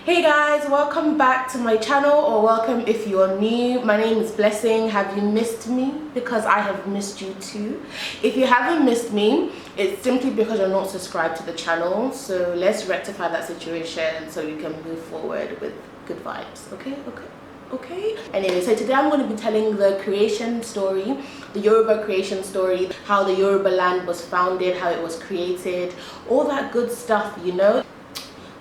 Hey guys, welcome back to my channel, or welcome if you are new. My name is Blessing. Have you missed me? Because I have missed you too. If you haven't missed me, it's simply because you're not subscribed to the channel. So let's rectify that situation so we can move forward with good vibes. Okay. Anyway, so today I'm going to be telling the creation story, the Yoruba creation story, how the Yoruba land was founded, how it was created, all that good stuff, you know.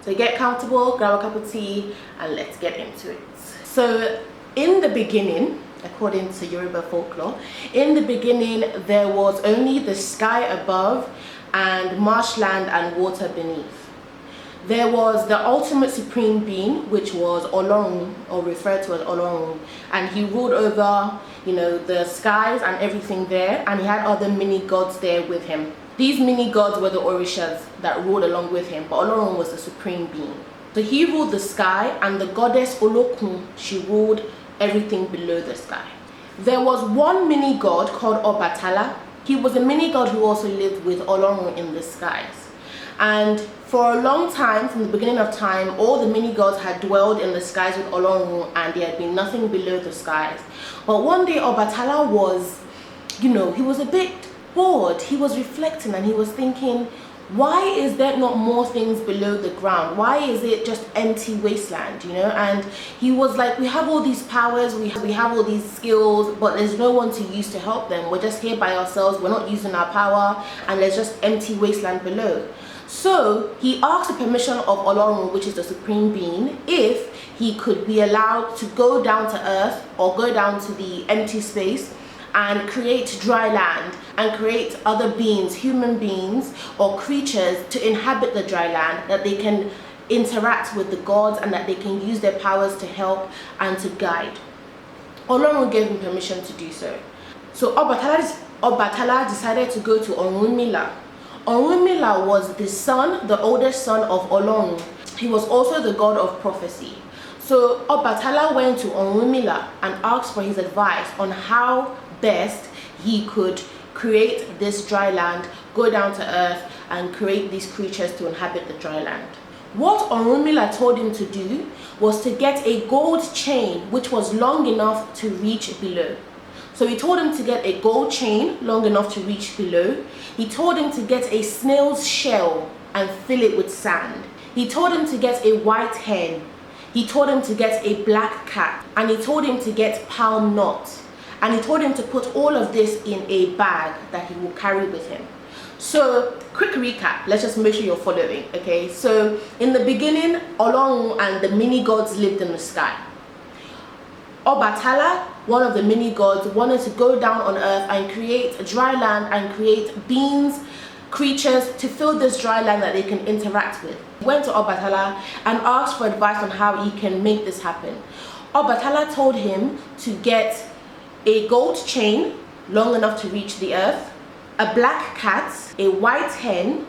So get comfortable, grab a cup of tea, and let's get into it. So in the beginning, according to Yoruba folklore, in the beginning there was only the sky above and marshland and water beneath. There was the ultimate supreme being, which was Olorun, or referred to as Olorun, and he ruled over, the skies and everything there, and he had other mini gods there with him. These mini gods were the Orishas that ruled along with him, but Olorun was the supreme being. So he ruled the sky, and the goddess Olorun, she ruled everything below the sky. There was one mini god called Obatalá. He was a mini god who also lived with Olorun in the skies. And for a long time, from the beginning of time, all the mini gods had dwelled in the skies with Olorun, and there had been nothing below the skies. But one day Obatalá was, he was a bit bored. He was reflecting and he was thinking, why is there not more things below the ground? Why is it just empty wasteland, And he was like, we have all these powers, we have all these skills, but there's no one to use to help them. We're just here by ourselves, we're not using our power, and there's just empty wasteland below. So he asked the permission of Olorun, which is the supreme being, if he could be allowed to go down to earth or go down to the empty space and create dry land and create other beings, human beings or creatures, to inhabit the dry land, that they can interact with the gods and that they can use their powers to help and to guide. Olorun gave him permission to do so. So Obatalá decided to go to Orunmila. Orunmila was the oldest son of Olorun. He was also the god of prophecy. So Obatalá went to Orunmila and asked for his advice on how best he could create this dry land, go down to earth and create these creatures to inhabit the dry land. What Orunmila told him to do was to get a gold chain which was long enough to reach below. So he told him to get a gold chain long enough to reach below. He told him to get a snail's shell and fill it with sand. He told him to get a white hen. He told him to get a black cat, and he told him to get palm nuts. And he told him to put all of this in a bag that he will carry with him. So, quick recap, let's just make sure you're following, okay? So, in the beginning, Olorun and the mini gods lived in the sky. Obatalá, one of the mini gods, wanted to go down on earth and create a dry land and create beings, creatures to fill this dry land that they can interact with. He went to Obatalá and asked for advice on how he can make this happen. Obatalá told him to get a gold chain long enough to reach the earth, a black cat, a white hen,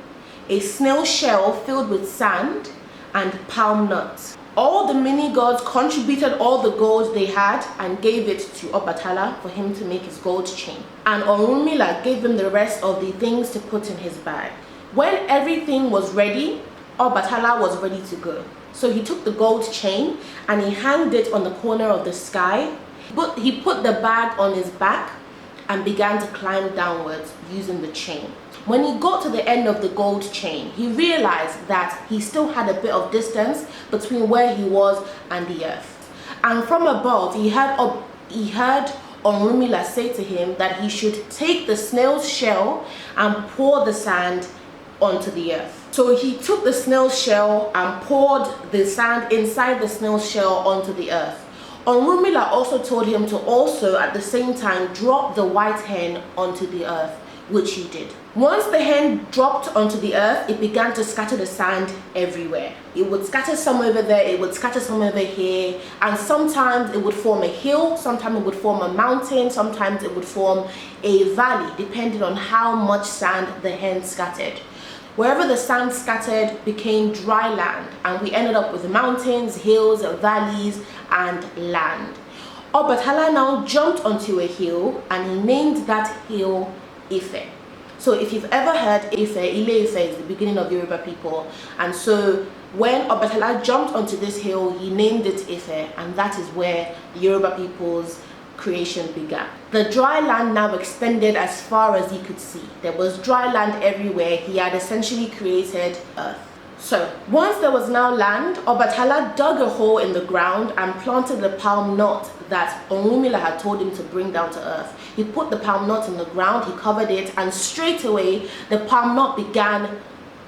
a snail shell filled with sand, and palm nuts. All the mini gods contributed all the gold they had and gave it to Obatalá for him to make his gold chain. And Orunmila gave him the rest of the things to put in his bag. When everything was ready, Obatalá was ready to go. So he took the gold chain and he hanged it on the corner of the sky. But he put the bag on his back and began to climb downwards using the chain. When he got to the end of the gold chain, he realized that he still had a bit of distance between where he was and the earth. And from above, he heard Orunmila say to him that he should take the snail's shell and pour the sand onto the earth. So he took the snail's shell and poured the sand inside the snail's shell onto the earth. Orunmila also told him to also at the same time drop the white hen onto the earth, which he did. Once the hen dropped onto the earth, it began to scatter the sand everywhere. It would scatter some over there, it would scatter some over here, and sometimes it would form a hill, sometimes it would form a mountain, sometimes it would form a valley, depending on how much sand the hen scattered. Wherever the sand scattered became dry land, and we ended up with mountains, hills, valleys, and land. Obatalá now jumped onto a hill and he named that hill Ife. So if you've ever heard Ife, Ile Ife is the beginning of Yoruba people, and so When Obatalá jumped onto this hill, he named it Ife, and that is where the Yoruba people's creation began. The dry land now extended as far as he could see. There was dry land everywhere. He had essentially created earth. So once there was now land, Obatalá dug a hole in the ground and planted the palm nut that Orunmila had told him to bring down to earth. He put the palm nut in the ground, he covered it, and straight away the palm nut began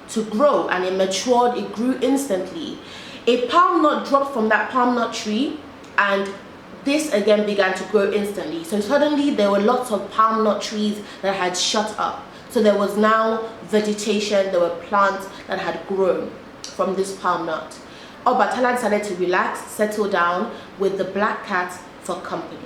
to grow, and it matured. It grew instantly. A palm nut dropped from that palm nut tree, and this again began to grow instantly. So suddenly there were lots of palm nut trees that had shut up. So there was now vegetation, there were plants that had grown from this palm nut. Obatalá decided to relax, settle down with the black cat for company.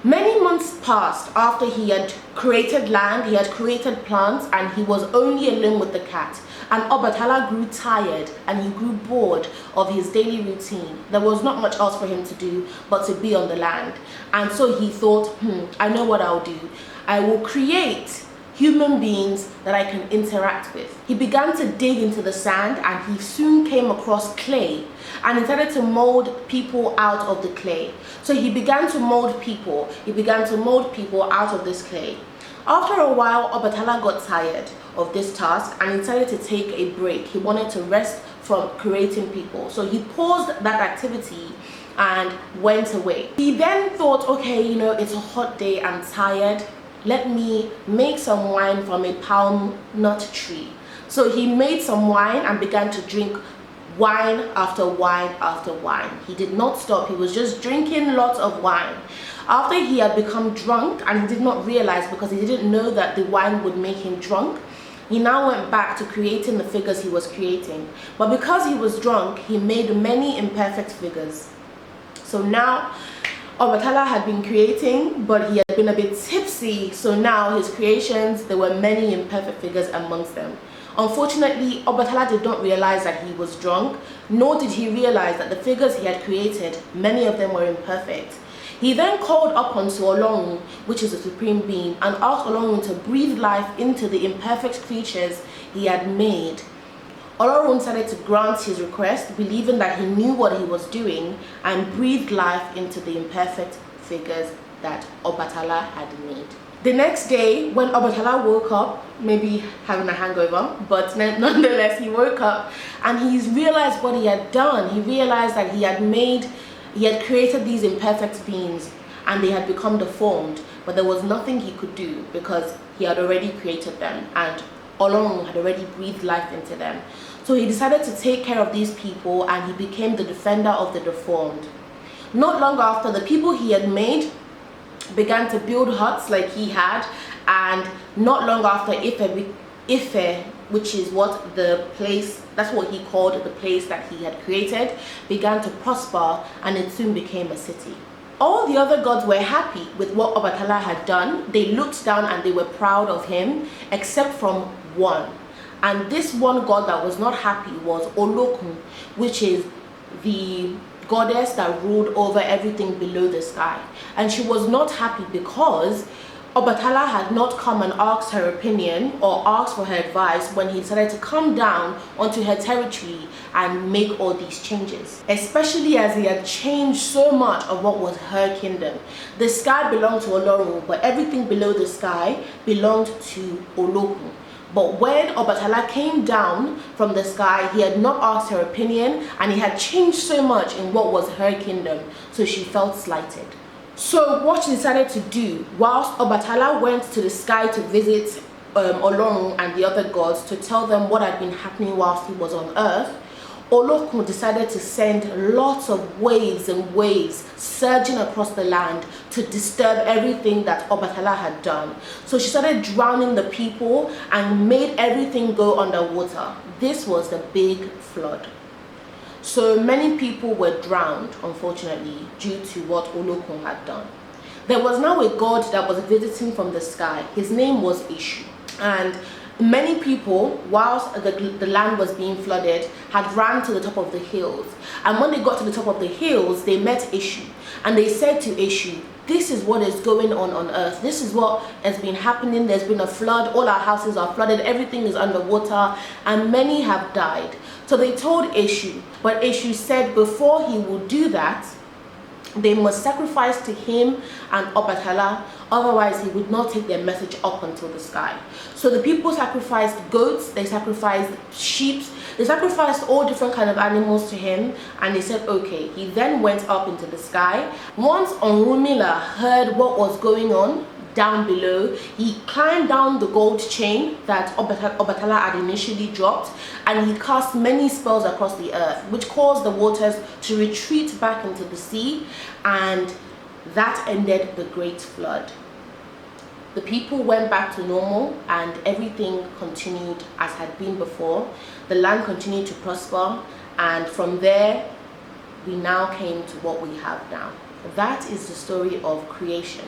Many months passed after he had created land, he had created plants, and he was only alone with the cat. And Obatalá grew tired and he grew bored of his daily routine. There was not much else for him to do but to be on the land. And so he thought, I know what I'll do. I will create human beings that I can interact with. He began to dig into the sand, and he soon came across clay, and he started to mold people out of the clay. So he began to mold people. He began to mold people out of this clay. After a while, Obatalá got tired of this task and he decided to take a break. He wanted to rest from creating people. So he paused that activity and went away. He then thought, okay, it's a hot day, I'm tired. Let me make some wine from a palm nut tree. So he made some wine and began to drink wine after wine after wine. He did not stop. He was just drinking lots of wine. After he had become drunk, and he did not realize because he didn't know that the wine would make him drunk, he now went back to creating the figures he was creating. But because he was drunk, he made many imperfect figures. So now Obatalá had been creating, but he had been a bit tipsy, so now his creations, there were many imperfect figures amongst them. Unfortunately, Obatalá did not realize that he was drunk, nor did he realize that the figures he had created, many of them were imperfect. He then called upon to Olorun, which is the supreme being, and asked Olorun to breathe life into the imperfect creatures he had made. Olorun decided to grant his request, believing that he knew what he was doing, and breathed life into the imperfect figures that Obatalá had made. The next day, when Obatalá woke up, maybe having a hangover, but nonetheless he woke up and he realized what he had done. He realized that he had created these imperfect beings and they had become deformed, but there was nothing he could do because he had already created them and Olorun had already breathed life into them. So he decided to take care of these people and he became the defender of the deformed. Not long after, the people he had made began to build huts like he had, and not long after, Ife, which is what the place, that's what he called the place that he had created, began to prosper, and it soon became a city. All the other gods were happy with what Obatalá had done. They looked down and they were proud of him, except from one. And this one god that was not happy was Olorun, which is the goddess that ruled over everything below the sky. And she was not happy because Obatalá had not come and asked her opinion or asked for her advice when he decided to come down onto her territory and make all these changes, especially as he had changed so much of what was her kingdom. The sky belonged to Olorun, but everything below the sky belonged to Olorun. But when Obatalá came down from the sky, he had not asked her opinion and he had changed so much in what was her kingdom, so she felt slighted. So what she decided to do, whilst Obatalá went to the sky to visit Olorun and the other gods to tell them what had been happening whilst he was on earth, Olorun decided to send lots of waves and waves surging across the land to disturb everything that Obatalá had done. So she started drowning the people and made everything go underwater. This was the big flood. So many people were drowned, unfortunately, due to what Olorun had done. There was now a god that was visiting from the sky. His name was Ishu. And many people, whilst the land was being flooded, had ran to the top of the hills. And when they got to the top of the hills, they met Ishu. And they said to Ishu, this is what is going on earth. This is what has been happening. There's been a flood. All our houses are flooded. Everything is underwater. And many have died. So they told Eshu, but Eshu said before he would do that, they must sacrifice to him and Obatalá, otherwise he would not take their message up until the sky. So the people sacrificed goats, they sacrificed sheep, they sacrificed all different kind of animals to him, and they said okay. He then went up into the sky. Once Orunmila heard what was going on down below, he climbed down the gold chain that Obatalá had initially dropped, and he cast many spells across the earth, which caused the waters to retreat back into the sea, and that ended the great flood. The people went back to normal and everything continued as had been before. The land continued to prosper, and from there we now came to what we have now. That is the story of creation.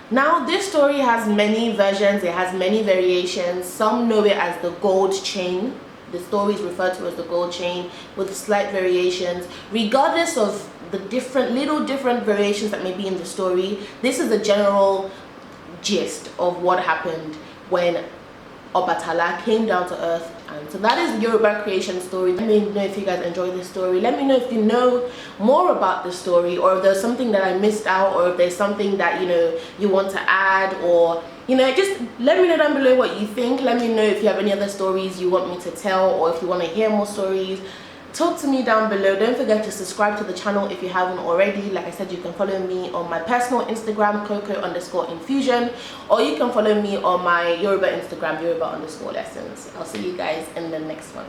Now this story has many versions, it has many variations. Some know it as the gold chain. The story is referred to as the gold chain with slight variations. Regardless of the different variations that may be in the story, this is the general gist of what happened when Obatalá came down to earth. And so that is the Yoruba creation story. Let me know if you guys enjoy this story. Let me know if you know more about the story, or if there's something that I missed out, or if there's something that you want to add, or just let me know down below what you think. Let me know if you have any other stories you want me to tell, or if you want to hear more stories. Talk to me down below. Don't forget to subscribe to the channel if you haven't already. Like I said, you can follow me on my personal Instagram, Coco_infusion, or you can follow me on my Yoruba Instagram, Yoruba_lessons. I'll see you guys in the next one.